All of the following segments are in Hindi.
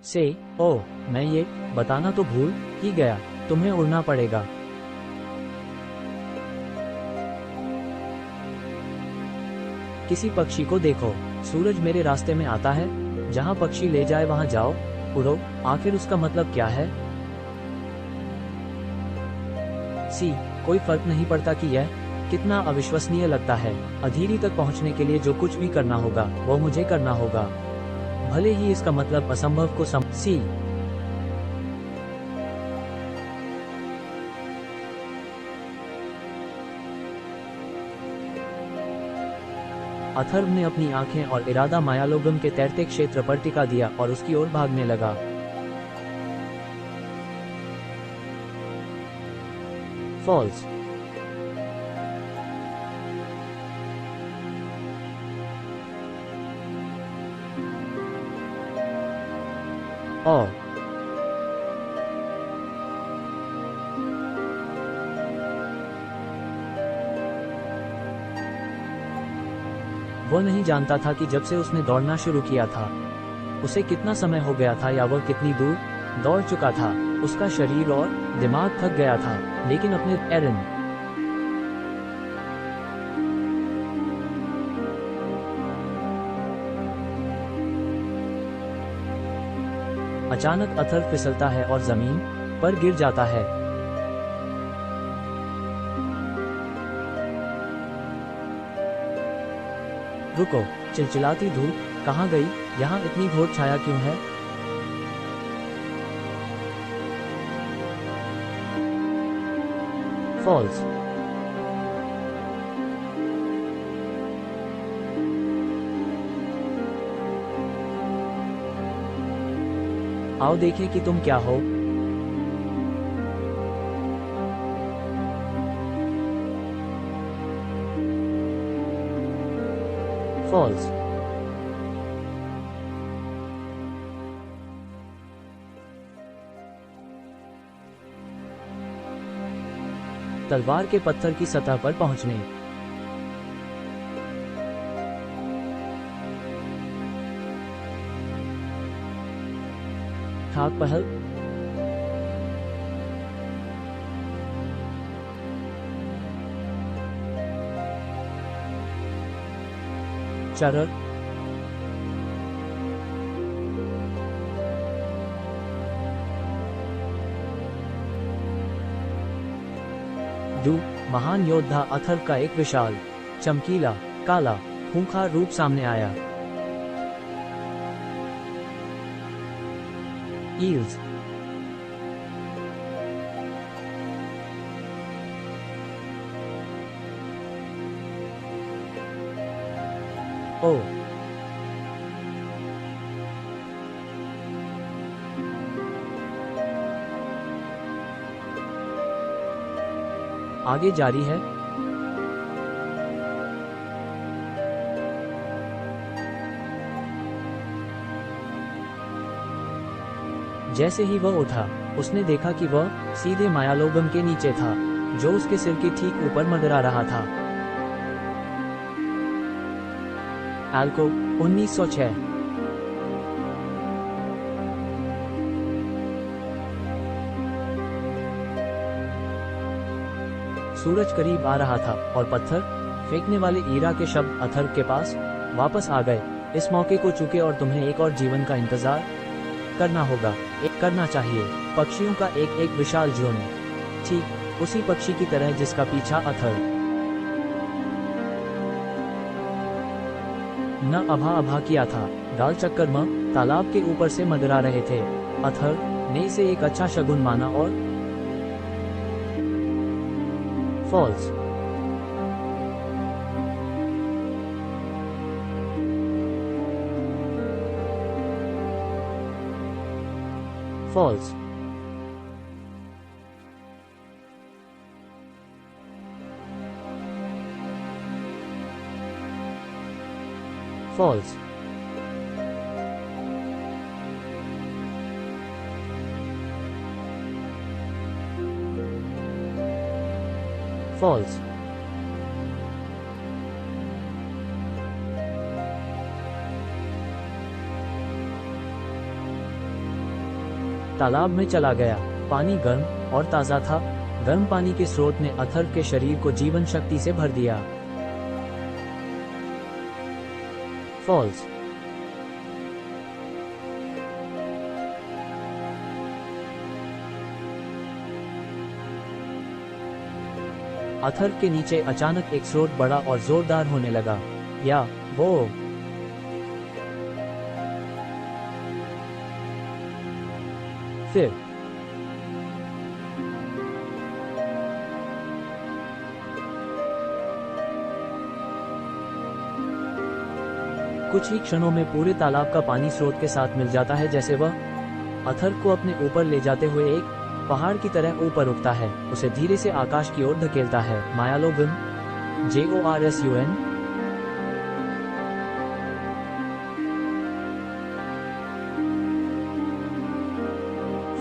से ओ, मैं ये बताना तो भूल ही गया, तुम्हें उड़ना पड़ेगा। किसी पक्षी को देखो, सूरज मेरे रास्ते में आता है, जहाँ पक्षी ले जाए वहाँ जाओ, उड़ो। आखिर उसका मतलब क्या है? सी, कोई फर्क नहीं पड़ता कि यह कितना अविश्वसनीय लगता है। अधीरी तक पहुँचने के लिए जो कुछ भी करना होगा वो मुझे करना होगा, भले ही इसका मतलब असंभव को सी। अथर्व ने अपनी आंखें और इरादा मायालोगम के तैरते क्षेत्र पर टिका दिया और उसकी ओर भागने लगा। फॉल्स। ओ, वह नहीं जानता था कि जब से उसने दौड़ना शुरू किया था उसे कितना समय हो गया था या वह कितनी दूर दौड़ चुका था। उसका शरीर और दिमाग थक गया था, लेकिन अपने एरन अचानक अथर्व फिसलता है और जमीन पर गिर जाता है। रुको, चिलचिलाती धूप कहाँ गई? यहाँ इतनी घोर छाया क्यों है? फॉल्स। आओ देखें कि तुम क्या हो। फॉल्स। तलवार के पत्थर की सतह पर पहुंचने। खाक पहल। चरर। डू। महान योद्धा अथर्व का एक विशाल, चमकीला, काला, खूंखार रूप सामने आया। ईल्स। ओ, आगे जारी है। जैसे ही वह उठा, उसने देखा कि वह सीधे मायालोगम के नीचे था, जो उसके सिर के ठीक ऊपर मंडरा रहा था। एल्को 1906। सूरज करीब आ रहा था और पत्थर फेंकने वाले ईरा के शब्द अथर्व के पास वापस आ गए। इस मौके को चूके और तुम्हें एक और जीवन का इंतजार करना होगा। एक करना चाहिए। पक्षियों का एक एक विशाल झुंड, ठीक उसी पक्षी की तरह जिसका पीछा अथर्व न अभा किया था। डाल चक्कर में तालाब के ऊपर से मंडरा रहे थे। अथर्व ने इसे एक अच्छा शगुन माना और फॉल्स। फॉल्स। फॉल्स। फॉल्स। तालाब में चला गया। पानी गर्म और ताज़ा था। गर्म पानी के स्रोत ने अथर के शरीर को जीवन शक्ति से भर दिया। फॉल्स। अथर के नीचे अचानक एक स्रोत बड़ा और जोरदार होने लगा। या वो फिर कुछ ही क्षणों में पूरे तालाब का पानी स्रोत के साथ मिल जाता है, जैसे वह अथर को अपने ऊपर ले जाते हुए एक पहाड़ की तरह ऊपर उठता है, उसे धीरे से आकाश की ओर धकेलता है। मायालोगम, JORSUN।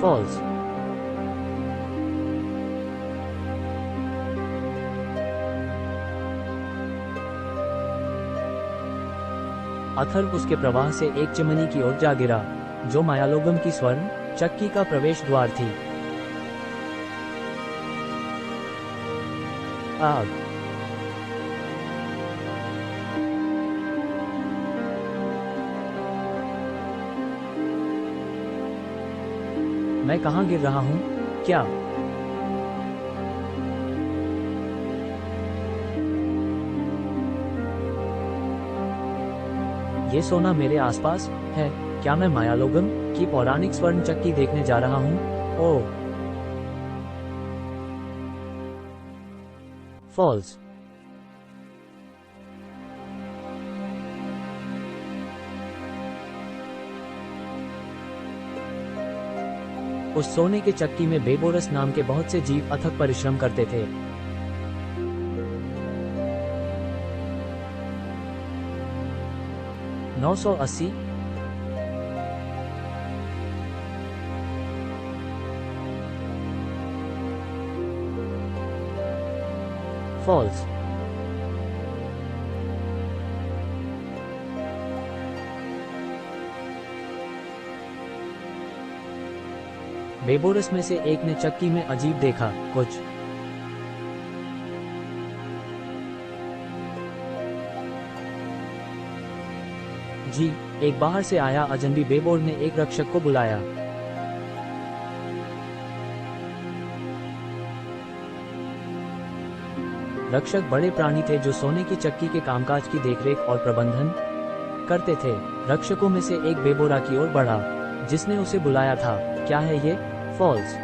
फॉल्स। अथर उसके प्रवाह से एक चिमनी की ओर जा गिरा, जो मायालोगम की स्वर्ण चक्की का प्रवेश द्वार थी। आग। मैं कहां गिर रहा हूं? क्या ये सोना मेरे आसपास है? क्या मैं मायालोगम की पौराणिक स्वर्ण चक्की देखने जा रहा हूं? ओह। फॉल्स। उस सोने के चक्की में बेबोरस नाम के बहुत से जीव अथक परिश्रम करते थे। $980। फॉल्स। बेबोरस में से एक ने चक्की में अजीब देखा कुछ। जी, एक बाहर से आया अजनबी बेबोर ने एक रक्षक को बुलाया। रक्षक बड़े प्राणी थे जो सोने की चक्की के कामकाज की देखरेख और प्रबंधन करते थे। रक्षकों में से एक बेबोरा की ओर बढ़ा, जिसने उसे बुलाया था। क्या है ये? फॉल्स।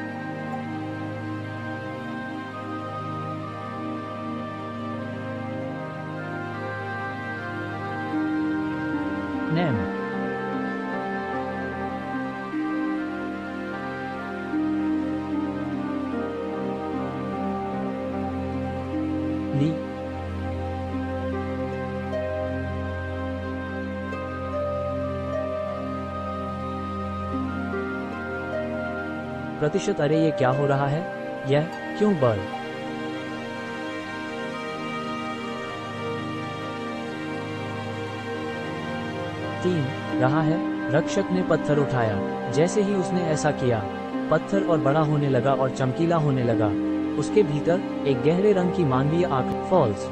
नेम। ली। प्रतिशत। अरे ये क्या हो रहा है? यह क्यों बढ़ तीन रहा है? रक्षक ने पत्थर उठाया। जैसे ही उसने ऐसा किया, पत्थर और बड़ा होने लगा और चमकीला होने लगा। उसके भीतर एक गहरे रंग की मानवीय आंख। फॉल्स।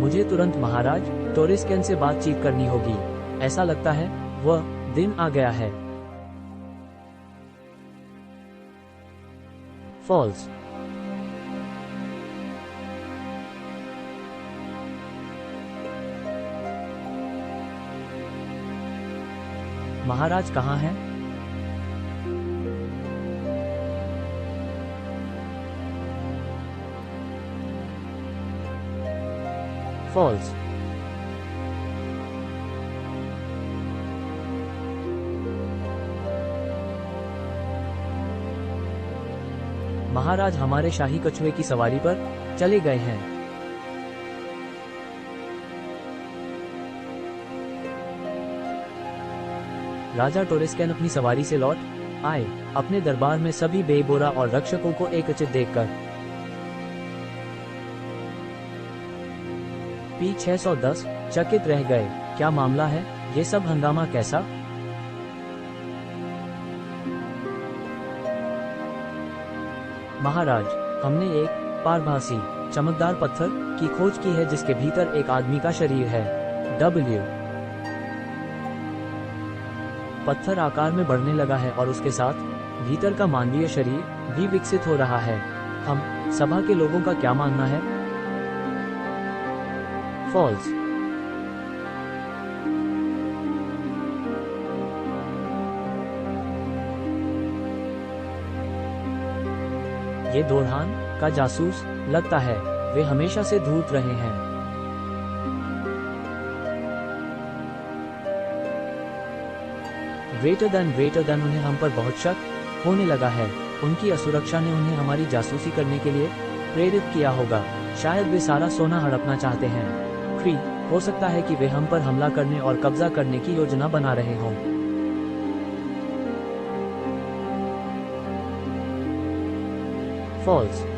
मुझे तुरंत महाराज टोरिस्कन से बातचीत करनी होगी। ऐसा लगता है वह दिन आ गया है। फॉल्स। महाराज कहाँ हैं? फॉल्स। महाराज हमारे शाही कछुए की सवारी पर चले गए हैं। राजा टोरिस्कन अपनी सवारी से लौट आए, अपने दरबार में सभी बेबोरा और रक्षकों को एकत्रित देखकर। P-610 चकित रह गए। क्या मामला है? ये सब हंगामा कैसा? महाराज, हमने एक पारभासी चमकदार पत्थर की खोज की है जिसके भीतर एक आदमी का शरीर है। W पत्थर आकार में बढ़ने लगा है और उसके साथ भीतर का मानवीय शरीर भी विकसित हो रहा है। हम सभा के लोगों का क्या मानना है? फॉल्स। ये दोरहान का जासूस लगता है। वे हमेशा से धूत रहे हैं। ग्रेटर देन उन्हें हम पर बहुत शक होने लगा है। उनकी असुरक्षा ने उन्हें हमारी जासूसी करने के लिए प्रेरित किया होगा। शायद वे सारा सोना हड़पना चाहते हैं। क्री, हो सकता है कि वे हम पर हमला करने और कब्जा करने की योजना बना रहे हों। फॉल्स।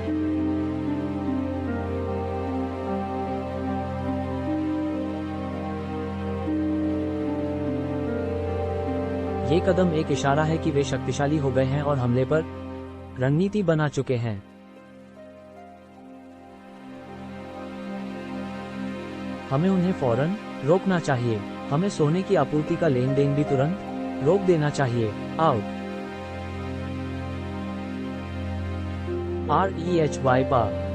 ये कदम एक इशारा है कि वे शक्तिशाली हो गए हैं और हमले पर रणनीति बना चुके हैं। हमें उन्हें फौरन रोकना चाहिए। हमें सोने की आपूर्ति का लेन देन भी तुरंत रोक देना चाहिए। आउट। REHY पा।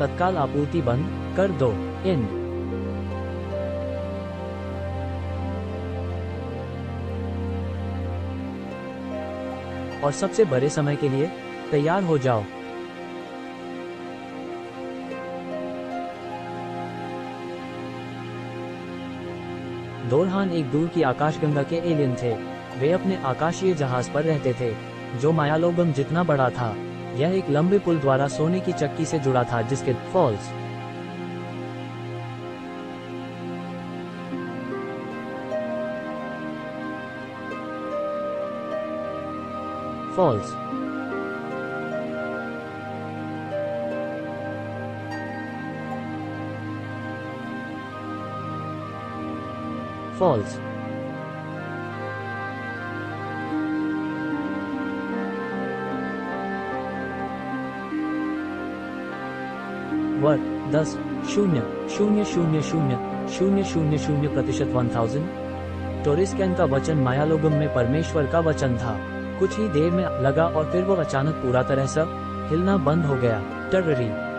तत्काल आपूर्ति बंद कर दो। इन और सबसे बड़े समय के लिए तैयार हो जाओ। दोरहान एक दूर की आकाशगंगा के एलियन थे। वे अपने आकाशीय जहाज पर रहते थे जो मायालोगम जितना बड़ा था। यह एक लंबे पुल द्वारा सोने की चक्की से जुड़ा था जिसके फॉल्स। फॉल्स। फॉल्स। वर्ड 10,000,000,000% 1000। टोरिस्कैन का वचन मायालोगम में परमेश्वर का वचन था। कुछ ही देर में लगा और फिर वो अचानक पूरा तरह से हिलना बंद हो गया। टर्ररी।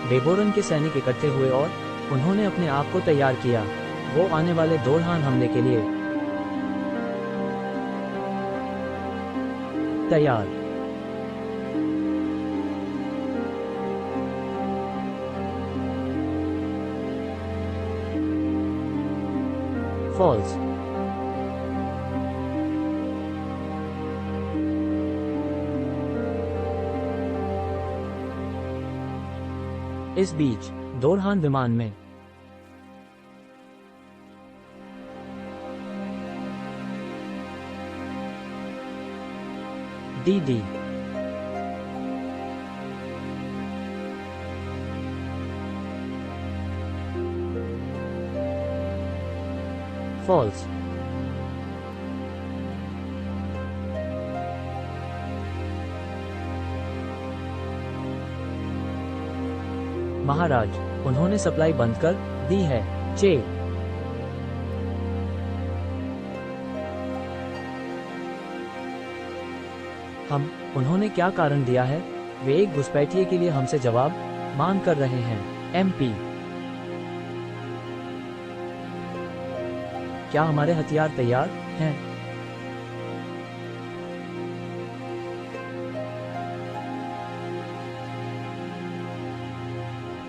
डेबोरन के सैनिक इकट्ठे हुए और उन्होंने अपने आप को तैयार किया। वो आने वाले दोरहान हमले के लिए तैयार। फॉल्स। इस बीच दोरहान विमान में DD फॉल्स। महाराज, उन्होंने सप्लाई बंद कर दी है। चे उन्होंने क्या कारण दिया है? वे एक घुसपैठिए के लिए हमसे जवाब मांग कर रहे हैं। MP क्या हमारे हथियार तैयार हैं?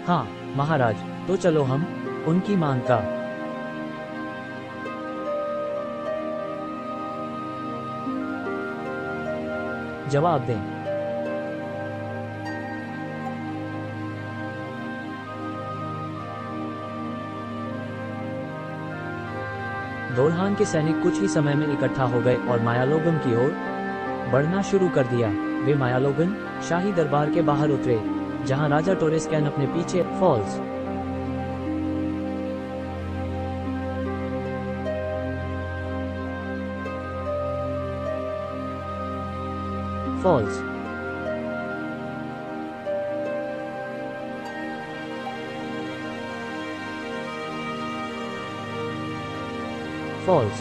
हाँ महाराज, तो चलो हम उनकी मांग का जवाब दें। दोरहान के सैनिक कुछ ही समय में इकट्ठा हो गए और मायालोगम की ओर बढ़ना शुरू कर दिया। वे मायालोगन शाही दरबार के बाहर उतरे, जहां राजा टोरेस्कैन अपने पीछे फॉल्स फॉल्स फॉल्स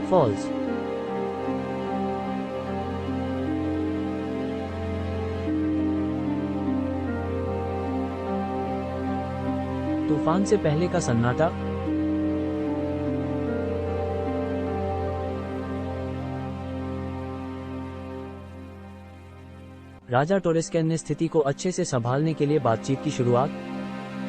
फॉल्स तूफान से पहले का सन्नाटा। राजा टोरेस्कैन ने स्थिति को अच्छे से संभालने के लिए बातचीत की शुरुआत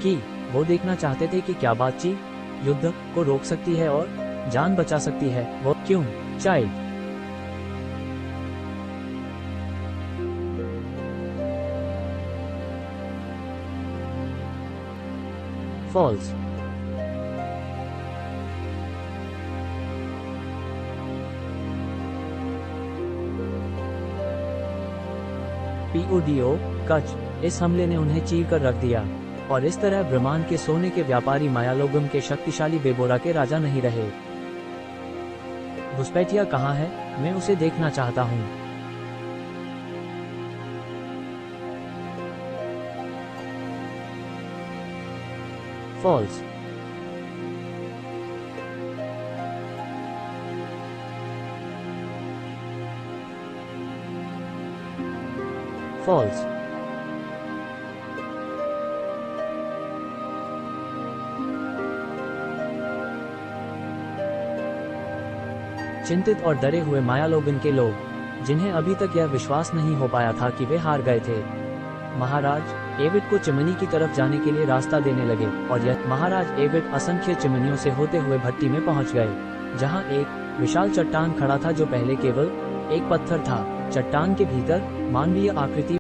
की। वो देखना चाहते थे कि क्या बातचीत युद्ध को रोक सकती है और जान बचा सकती है। वो क्यों चाइल्ड फॉल्स PODO कच। इस हमले ने उन्हें चीर कर रख दिया और इस तरह ब्रह्मांड के सोने के व्यापारी मायालोगम के शक्तिशाली बेबोरा के राजा नहीं रहे। घुसपैठिया कहाँ है? मैं उसे देखना चाहता हूँ। फॉल्स फॉल्स चिंतित और डरे हुए मायालोगन के लोग, जिन्हें अभी तक यह विश्वास नहीं हो पाया था कि वे हार गए थे, महाराज एविड को चिमनी की तरफ जाने के लिए रास्ता देने लगे और यह महाराज एविड असंख्य चिमनियों से होते हुए भट्टी में पहुंच गए, जहां एक विशाल चट्टान खड़ा था जो पहले केवल एक पत्थर था। चट्टान के भीतर मानवीय आकृति